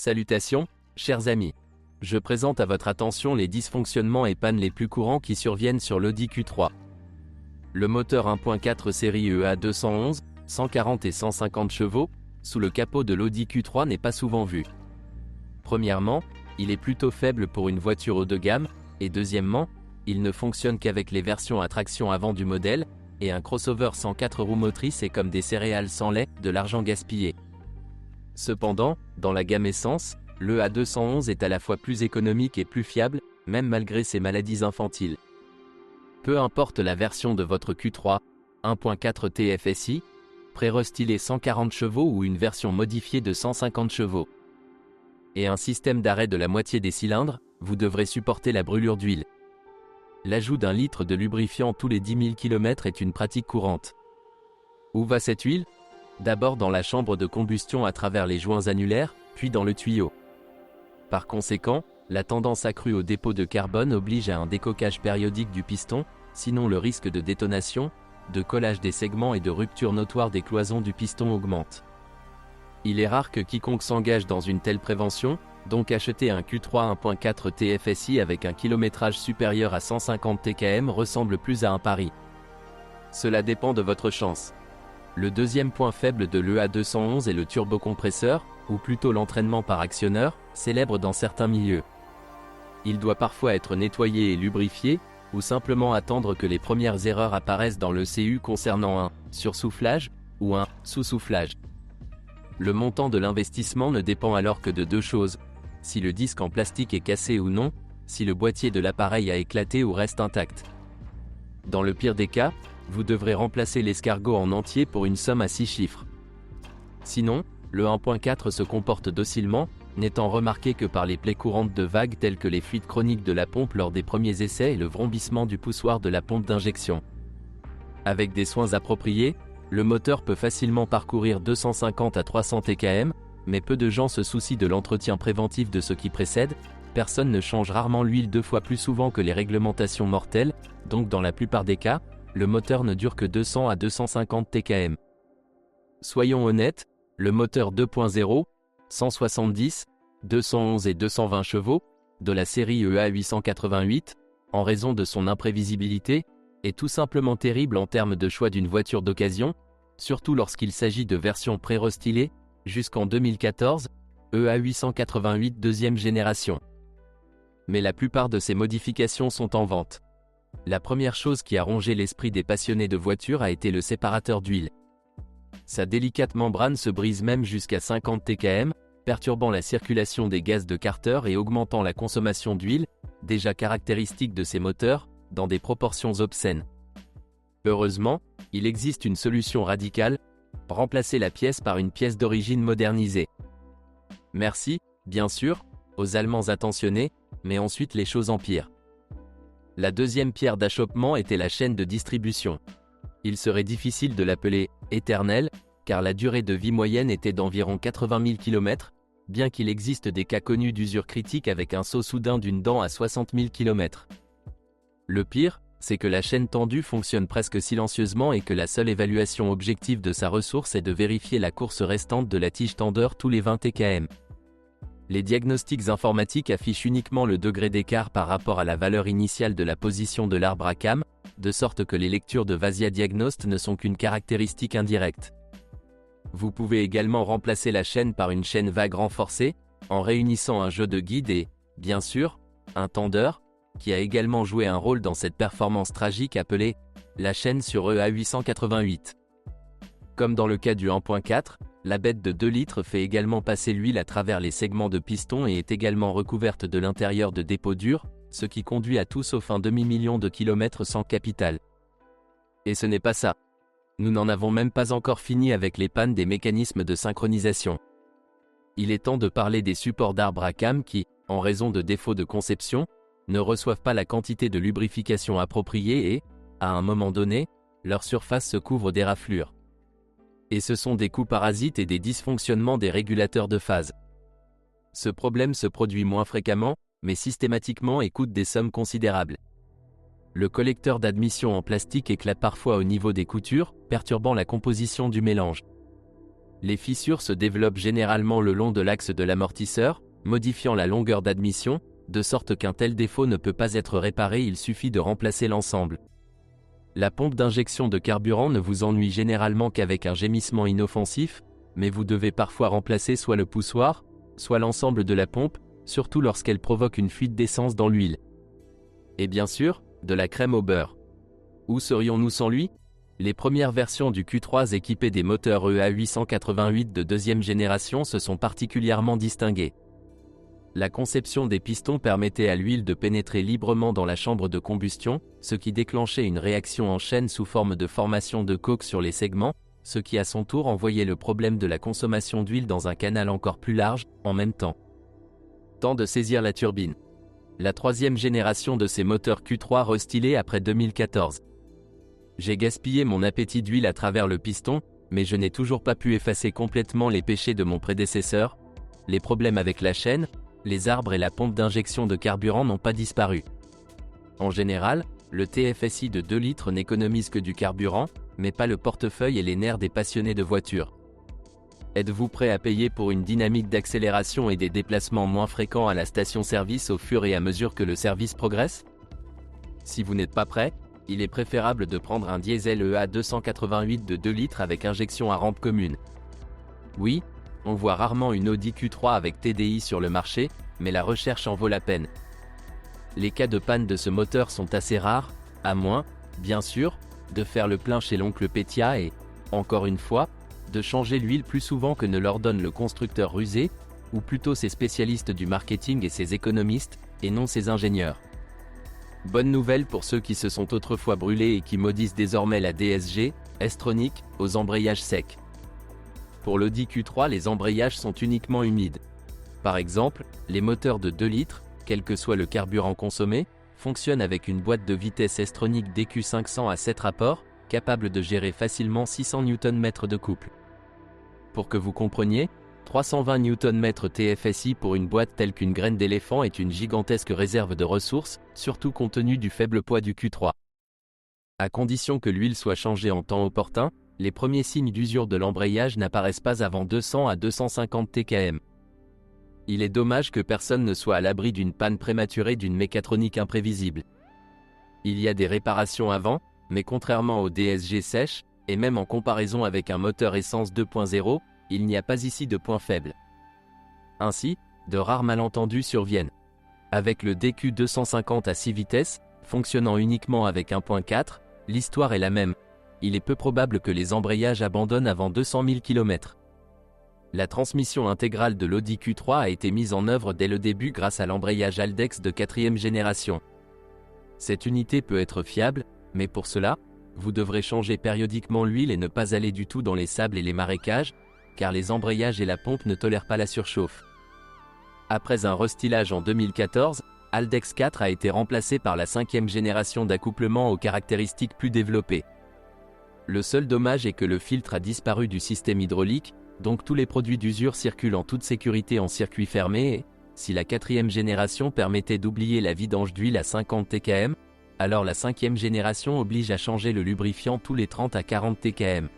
Salutations, chers amis. Je présente à votre attention les dysfonctionnements et pannes les plus courants qui surviennent sur l'Audi Q3. Le moteur 1.4 série EA 211, 140 et 150 chevaux, sous le capot de l'Audi Q3 n'est pas souvent vu. Premièrement, il est plutôt faible pour une voiture haut de gamme, et deuxièmement, il ne fonctionne qu'avec les versions à traction avant du modèle, et un crossover sans 4 roues motrices est comme des céréales sans lait, de l'argent gaspillé. Cependant, dans la gamme essence, le A211 est à la fois plus économique et plus fiable, même malgré ses maladies infantiles. Peu importe la version de votre Q3, 1.4 TFSI, pré-restylé 140 chevaux ou une version modifiée de 150 chevaux. Et un système d'arrêt de la moitié des cylindres, vous devrez supporter la brûlure d'huile. L'ajout d'un litre de lubrifiant tous les 10 000 km est une pratique courante. Où va cette huile ? D'abord dans la chambre de combustion à travers les joints annulaires, puis dans le tuyau. Par conséquent, la tendance accrue au dépôt de carbone oblige à un décoquage périodique du piston, sinon le risque de détonation, de collage des segments et de rupture notoire des cloisons du piston augmente. Il est rare que quiconque s'engage dans une telle prévention, donc acheter un Q3 1.4 TFSI avec un kilométrage supérieur à 150 TKM ressemble plus à un pari. Cela dépend de votre chance. Le deuxième point faible de l'EA211 est le turbocompresseur, ou plutôt l'entraînement par actionneur, célèbre dans certains milieux. Il doit parfois être nettoyé et lubrifié, ou simplement attendre que les premières erreurs apparaissent dans le CU concernant un sursoufflage ou un sous-soufflage. Le montant de l'investissement ne dépend alors que de deux choses: si le disque en plastique est cassé ou non, si le boîtier de l'appareil a éclaté ou reste intact. Dans le pire des cas, vous devrez remplacer l'escargot en entier pour une somme à 6 chiffres. Sinon, le 1.4 se comporte docilement, n'étant remarqué que par les plaies courantes de vagues telles que les fuites chroniques de la pompe lors des premiers essais et le vrombissement du poussoir de la pompe d'injection. Avec des soins appropriés, le moteur peut facilement parcourir 250 à 300 TKM, mais peu de gens se soucient de l'entretien préventif de ce qui précède. Personne ne change rarement l'huile 2 fois plus souvent que les réglementations mortelles, donc dans la plupart des cas, le moteur ne dure que 200 à 250 TKM. Soyons honnêtes, le moteur 2.0, 170, 211 et 220 chevaux, de la série EA 888, en raison de son imprévisibilité, est tout simplement terrible en termes de choix d'une voiture d'occasion, surtout lorsqu'il s'agit de versions pré-restylées, jusqu'en 2014, EA 888 deuxième génération. Mais la plupart de ces modifications sont en vente. La première chose qui a rongé l'esprit des passionnés de voitures a été le séparateur d'huile. Sa délicate membrane se brise même jusqu'à 50 TKM, perturbant la circulation des gaz de Carter et augmentant la consommation d'huile, déjà caractéristique de ces moteurs, dans des proportions obscènes. Heureusement, il existe une solution radicale: remplacer la pièce par une pièce d'origine modernisée. Merci, bien sûr, aux Allemands attentionnés, mais ensuite les choses empirent. La deuxième pierre d'achoppement était la chaîne de distribution. Il serait difficile de l'appeler « éternelle », car la durée de vie moyenne était d'environ 80 000 km, bien qu'il existe des cas connus d'usure critique avec un saut soudain d'une dent à 60 000 km. Le pire, c'est que la chaîne tendue fonctionne presque silencieusement et que la seule évaluation objective de sa ressource est de vérifier la course restante de la tige tendeur tous les 20 TKM. Les diagnostics informatiques affichent uniquement le degré d'écart par rapport à la valeur initiale de la position de l'arbre à cam, de sorte que les lectures de VASIA Diagnost ne sont qu'une caractéristique indirecte. Vous pouvez également remplacer la chaîne par une chaîne vague renforcée, en réunissant un jeu de guide et, bien sûr, un tendeur, qui a également joué un rôle dans cette performance tragique appelée la chaîne sur EA 888. Comme dans le cas du 1.4, la bête de 2 litres fait également passer l'huile à travers les segments de piston et est également recouverte de l'intérieur de dépôts durs, ce qui conduit à tout sauf un demi-million de kilomètres sans capital. Et ce n'est pas ça. Nous n'en avons même pas encore fini avec les pannes des mécanismes de synchronisation. Il est temps de parler des supports d'arbre à cam qui, en raison de défauts de conception, ne reçoivent pas la quantité de lubrification appropriée et, à un moment donné, leur surface se couvre d'éraflures. Et ce sont des coûts parasites et des dysfonctionnements des régulateurs de phase. Ce problème se produit moins fréquemment, mais systématiquement et coûte des sommes considérables. Le collecteur d'admission en plastique éclate parfois au niveau des coutures, perturbant la composition du mélange. Les fissures se développent généralement le long de l'axe de l'amortisseur, modifiant la longueur d'admission, de sorte qu'un tel défaut ne peut pas être réparé, il suffit de remplacer l'ensemble. La pompe d'injection de carburant ne vous ennuie généralement qu'avec un gémissement inoffensif, mais vous devez parfois remplacer soit le poussoir, soit l'ensemble de la pompe, surtout lorsqu'elle provoque une fuite d'essence dans l'huile. Et bien sûr, de la crème au beurre. Où serions-nous sans lui? Les premières versions du Q3 équipées des moteurs EA888 de deuxième génération se sont particulièrement distinguées. La conception des pistons permettait à l'huile de pénétrer librement dans la chambre de combustion, ce qui déclenchait une réaction en chaîne sous forme de formation de coque sur les segments, ce qui à son tour envoyait le problème de la consommation d'huile dans un canal encore plus large, en même temps. Temps de saisir la turbine. La troisième génération de ces moteurs Q3 restylés après 2014. J'ai gaspillé mon appétit d'huile à travers le piston, mais je n'ai toujours pas pu effacer complètement les péchés de mon prédécesseur. Les problèmes avec la chaîne, les arbres et la pompe d'injection de carburant n'ont pas disparu. En général, le TFSI de 2 litres n'économise que du carburant, mais pas le portefeuille et les nerfs des passionnés de voitures. Êtes-vous prêt à payer pour une dynamique d'accélération et des déplacements moins fréquents à la station-service au fur et à mesure que le service progresse? Si vous n'êtes pas prêt, il est préférable de prendre un diesel EA288 de 2 litres avec injection à rampe commune. Oui, on voit rarement une Audi Q3 avec TDI sur le marché, mais la recherche en vaut la peine. Les cas de panne de ce moteur sont assez rares, à moins, bien sûr, de faire le plein chez l'oncle Petya et, encore une fois, de changer l'huile plus souvent que ne l'ordonne le constructeur rusé, ou plutôt ses spécialistes du marketing et ses économistes, et non ses ingénieurs. Bonne nouvelle pour ceux qui se sont autrefois brûlés et qui maudissent désormais la DSG, S-Tronic, aux embrayages secs. Pour l'Audi Q3, les embrayages sont uniquement humides. Par exemple, les moteurs de 2 litres, quel que soit le carburant consommé, fonctionnent avec une boîte de vitesse S-Tronic DQ500 à 7 rapports, capable de gérer facilement 600 Nm de couple. Pour que vous compreniez, 320 Nm TFSI pour une boîte telle qu'une graine d'éléphant est une gigantesque réserve de ressources, surtout compte tenu du faible poids du Q3. À condition que l'huile soit changée en temps opportun, les premiers signes d'usure de l'embrayage n'apparaissent pas avant 200 à 250 TkM. Il est dommage que personne ne soit à l'abri d'une panne prématurée d'une mécatronique imprévisible. Il y a des réparations avant, mais contrairement au DSG sèche, et même en comparaison avec un moteur essence 2.0, il n'y a pas ici de point faible. Ainsi, de rares malentendus surviennent. Avec le DQ250 à 6 vitesses, fonctionnant uniquement avec 1.4, l'histoire est la même. Il est peu probable que les embrayages abandonnent avant 200 000 km. La transmission intégrale de l'Audi Q3 a été mise en œuvre dès le début grâce à l'embrayage Haldex de 4e génération. Cette unité peut être fiable, mais pour cela, vous devrez changer périodiquement l'huile et ne pas aller du tout dans les sables et les marécages, car les embrayages et la pompe ne tolèrent pas la surchauffe. Après un restylage en 2014, Haldex 4 a été remplacé par la 5e génération d'accouplement aux caractéristiques plus développées. Le seul dommage est que le filtre a disparu du système hydraulique, donc tous les produits d'usure circulent en toute sécurité en circuit fermé et, si la 4e génération permettait d'oublier la vidange d'huile à 50 TkM, alors la 5e génération oblige à changer le lubrifiant tous les 30 à 40 TkM.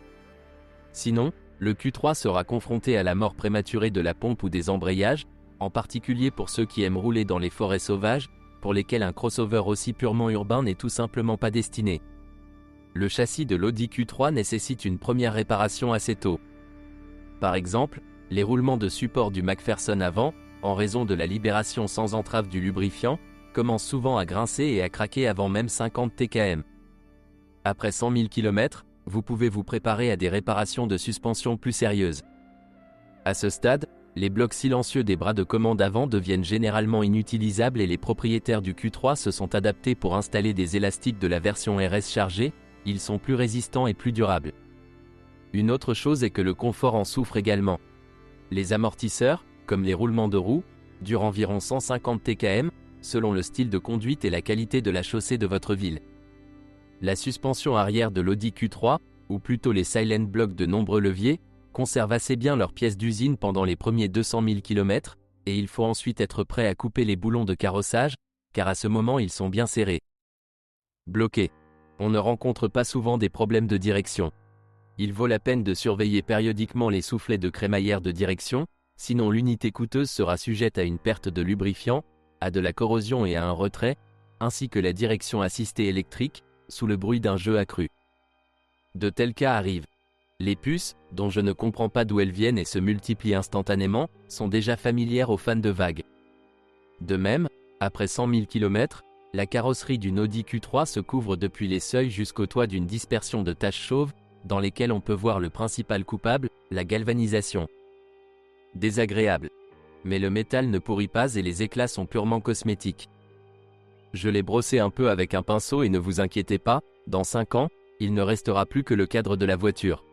Sinon, le Q3 sera confronté à la mort prématurée de la pompe ou des embrayages, en particulier pour ceux qui aiment rouler dans les forêts sauvages, pour lesquels un crossover aussi purement urbain n'est tout simplement pas destiné. Le châssis de l'Audi Q3 nécessite une première réparation assez tôt. Par exemple, les roulements de support du McPherson avant, en raison de la libération sans entrave du lubrifiant, commencent souvent à grincer et à craquer avant même 50 TkM. Après 100 000 km, vous pouvez vous préparer à des réparations de suspension plus sérieuses. À ce stade, les blocs silencieux des bras de commande avant deviennent généralement inutilisables et les propriétaires du Q3 se sont adaptés pour installer des élastiques de la version RS chargée, ils sont plus résistants et plus durables. Une autre chose est que le confort en souffre également. Les amortisseurs, comme les roulements de roues, durent environ 150 TkM, selon le style de conduite et la qualité de la chaussée de votre ville. La suspension arrière de l'Audi Q3, ou plutôt les silent blocks de nombreux leviers, conservent assez bien leurs pièces d'usine pendant les premiers 200 000 km, et il faut ensuite être prêt à couper les boulons de carrossage, car à ce moment ils sont bien serrés. Bloqués. On ne rencontre pas souvent des problèmes de direction. Il vaut la peine de surveiller périodiquement les soufflets de crémaillère de direction, sinon l'unité coûteuse sera sujette à une perte de lubrifiant, à de la corrosion et à un retrait, ainsi que la direction assistée électrique, sous le bruit d'un jeu accru. De tels cas arrivent. Les puces, dont je ne comprends pas d'où elles viennent et se multiplient instantanément, sont déjà familières aux fans de vagues. De même, après 100 000 km, la carrosserie d'une Audi Q3 se couvre depuis les seuils jusqu'au toit d'une dispersion de taches chauves, dans lesquelles on peut voir le principal coupable, la galvanisation. Désagréable. Mais le métal ne pourrit pas et les éclats sont purement cosmétiques. Je l'ai brossé un peu avec un pinceau et ne vous inquiétez pas, dans 5 ans, il ne restera plus que le cadre de la voiture.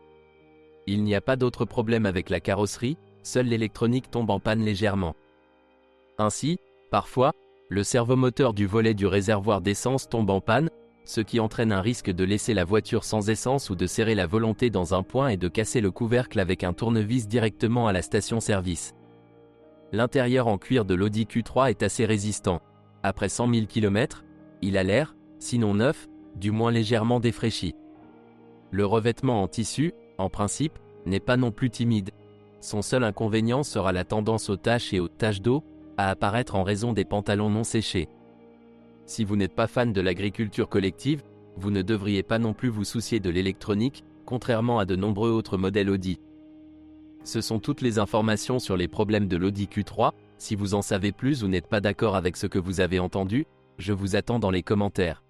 Il n'y a pas d'autre problème avec la carrosserie, seule l'électronique tombe en panne légèrement. Ainsi, parfois, le servomoteur du volet du réservoir d'essence tombe en panne, ce qui entraîne un risque de laisser la voiture sans essence ou de serrer la volonté dans un point et de casser le couvercle avec un tournevis directement à la station-service. L'intérieur en cuir de l'Audi Q3 est assez résistant. Après 100 000 km, il a l'air, sinon neuf, du moins légèrement défraîchi. Le revêtement en tissu, en principe, n'est pas non plus timide. Son seul inconvénient sera la tendance aux taches et aux taches d'eau, à apparaître en raison des pantalons non séchés. Si vous n'êtes pas fan de l'agriculture collective, vous ne devriez pas non plus vous soucier de l'électronique, contrairement à de nombreux autres modèles Audi. Ce sont toutes les informations sur les problèmes de l'Audi Q3. Si vous en savez plus ou n'êtes pas d'accord avec ce que vous avez entendu, je vous attends dans les commentaires.